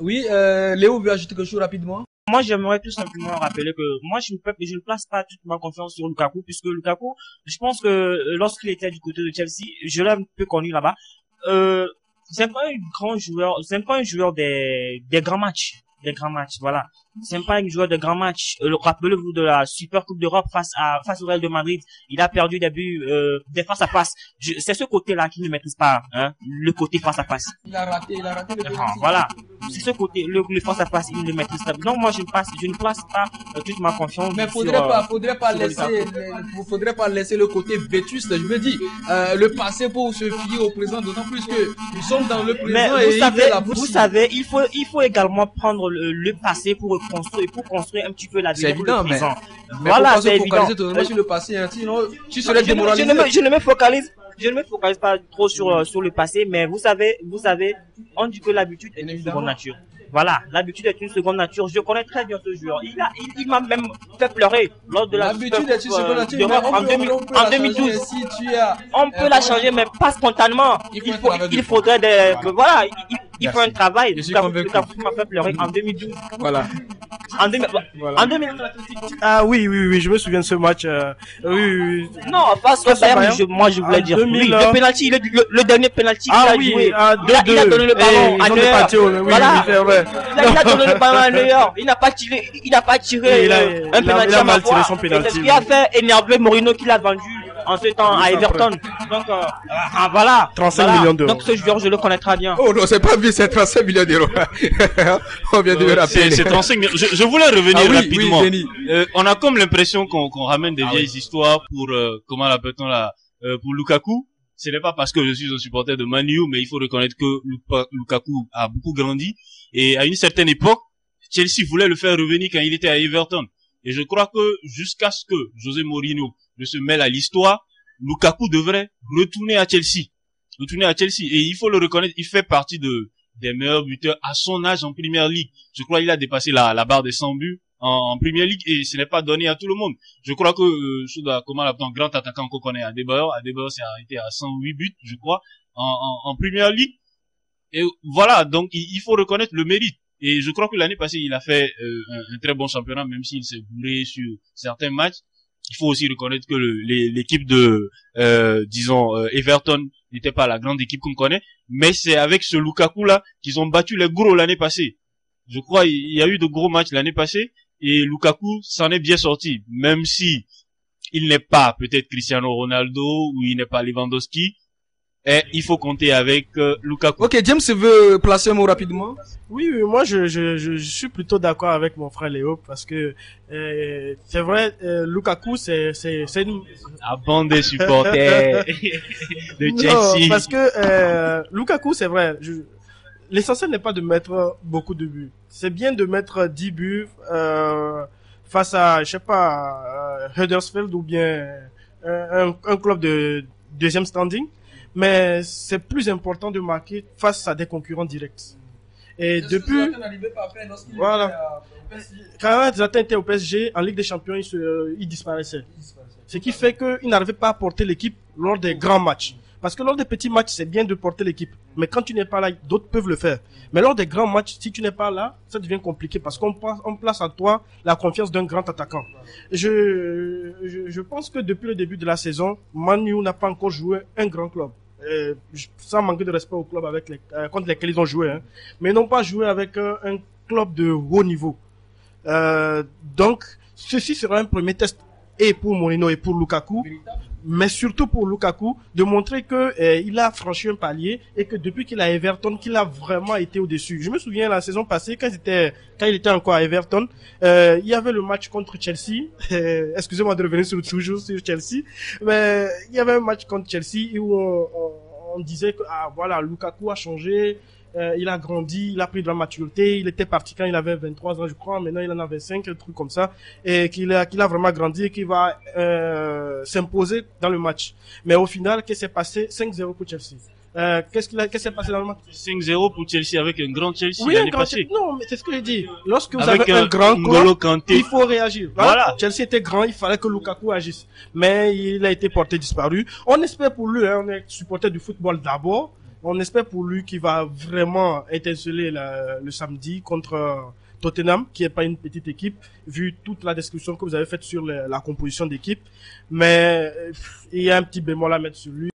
Oui, Léo veut ajouter quelque chose rapidement. Moi, j'aimerais tout simplement rappeler que moi, je ne place pas toute ma confiance sur Lukaku, puisque Lukaku, je pense que lorsqu'il était du côté de Chelsea, je l'ai un peu connu là-bas. Euh, c'est pas un grand joueur, c'est pas un joueur des grands matchs, voilà. C'est pas un joueur de grands matchs. Rappelez-vous de la Super Coupe d'Europe face au Real de Madrid. Il a perdu des buts, des face à face. C'est ce côté-là qu'il ne maîtrise pas, hein, le côté face à face. Il a raté le penalty. Voilà. C'est ce côté, le face à face, il ne le maîtrise pas. Donc moi, je ne place pas toute ma confiance. Mais faudrait pas laisser le côté vétuste. Je veux dire, le passé pour se fier au présent, d'autant plus que nous sommes dans le présent. Mais vous savez, il faut également prendre le passé pour construire un petit peu la vie. C'est évident, mais voilà, c'est évident. Sur le passé, hein, sinon tu serais démoralisé. Je ne me focalise pas trop sur le passé, mais vous savez, on dit que l'habitude est une seconde nature. Voilà, l'habitude est une seconde nature. Je connais très bien ce joueur. Il m'a même fait pleurer lors de l'habitude est une seconde nature. En 2012. On peut la changer, mais pas spontanément. Il faudrait voilà, il faut un travail. Je suis convaincu. Il m'a fait pleurer en 2012. Voilà. En 2012. Ah oui, je me souviens de ce match. Oui. Non, parce que moi je voulais dire. Oui, le penalty, le dernier penalty qu'il a joué. Il a donné le ballon à Neuer. Voilà. Il a donné le ballon à Neuer. Il n'a pas tiré un penalty. Il a mal tiré son penalty. C'est ce qui a fait énerver Mourinho qui l'a vendu en ce temps à Everton. Donc voilà. 35 millions d'euros. Donc ce joueur, je le connais très bien. Oh non, c'est pas bien, c'est 35 millions d'euros. On vient de me rappeler. C'est 35 millions. Je voulais revenir rapidement. Oui, on a comme l'impression qu'on ramène des vieilles histoires pour comment l'appelle-t-on là, pour Lukaku. Ce n'est pas parce que je suis un supporter de Man U, mais il faut reconnaître que Lukaku a beaucoup grandi. Et à une certaine époque, Chelsea voulait le faire revenir quand il était à Everton. Et je crois que jusqu'à ce que José Mourinho ne se mêle à l'histoire, Lukaku devrait retourner à Chelsea. Et il faut le reconnaître, il fait partie des meilleurs buteurs à son âge en Premier League. Je crois qu'il a dépassé la barre des 100 buts en Premier League et ce n'est pas donné à tout le monde. Je crois que comment l'appelle, grand attaquant qu'on connaît, Adebayor s'est arrêté à 108 buts, je crois, en Premier League. Et voilà, donc il faut reconnaître le mérite. Et je crois que l'année passée, il a fait un très bon championnat, même s'il s'est bourré sur certains matchs. Il faut aussi reconnaître que l'équipe de, Everton n'était pas la grande équipe qu'on connaît, mais c'est avec ce Lukaku-là qu'ils ont battu les gros l'année passée. Je crois il y a eu de gros matchs l'année passée, et Lukaku s'en est bien sorti, même si il n'est pas peut-être Cristiano Ronaldo, ou il n'est pas Lewandowski. Et il faut compter avec Lukaku. Ok, James veut placer un mot rapidement. Oui, moi je suis plutôt d'accord avec mon frère Léo parce que c'est vrai, Lukaku c'est une la bande des supporters de Chelsea. Non, parce que Lukaku c'est vrai, l'essentiel n'est pas de mettre beaucoup de buts. C'est bien de mettre 10 buts face à je sais pas Huddersfield ou bien un club de deuxième standing. Mais c'est plus important de marquer face à des concurrents directs. Et depuis, voilà, quand Zlatan était au PSG, en Ligue des Champions, il disparaissait. Ce qui fait qu'il n'arrivait pas à porter l'équipe lors des grands matchs. Parce que lors des petits matchs, c'est bien de porter l'équipe. Mais quand tu n'es pas là, d'autres peuvent le faire. Mais lors des grands matchs, si tu n'es pas là, ça devient compliqué parce qu'on place en toi la confiance d'un grand attaquant. Je pense que depuis le début de la saison, Man U n'a pas encore joué un grand club. Sans manquer de respect au club contre lesquels ils ont joué, hein. Mais ils n'ont pas joué avec un club de haut niveau. Donc, ceci sera un premier test et pour Mourinho et pour Lukaku, mais surtout pour Lukaku, de montrer que il a franchi un palier et que depuis qu'il a Everton, qu'il a vraiment été au-dessus. Je me souviens la saison passée, quand il était encore à Everton, il y avait le match contre Chelsea. Excusez-moi de revenir toujours sur Chelsea, mais il y avait un match contre Chelsea où on disait que voilà, Lukaku a changé. Il a grandi, il a pris de la maturité, il était parti quand il avait 23 ans, je crois, maintenant il en a 25, un truc comme ça, et qu'il a vraiment grandi et qu'il va s'imposer dans le match. Mais au final, qu'est-ce qui s'est passé? 5-0 pour Chelsea. Qu'est-ce qui s'est passé dans le match? 5-0 pour Chelsea avec un grand Chelsea oui, l'année passée. Non, mais c'est ce que j'ai dit. Lorsque vous avec avez un grand N'Golo corps, Kanté. il faut réagir. Voilà. Chelsea était grand, il fallait que Lukaku agisse. Mais il a été porté disparu. On espère pour lui, hein, on est supporter du football d'abord. On espère pour lui qu'il va vraiment étinceler le samedi contre Tottenham, qui est pas une petite équipe, vu toute la description que vous avez faite sur la composition d'équipe. Mais il y a un petit bémol à mettre sur lui.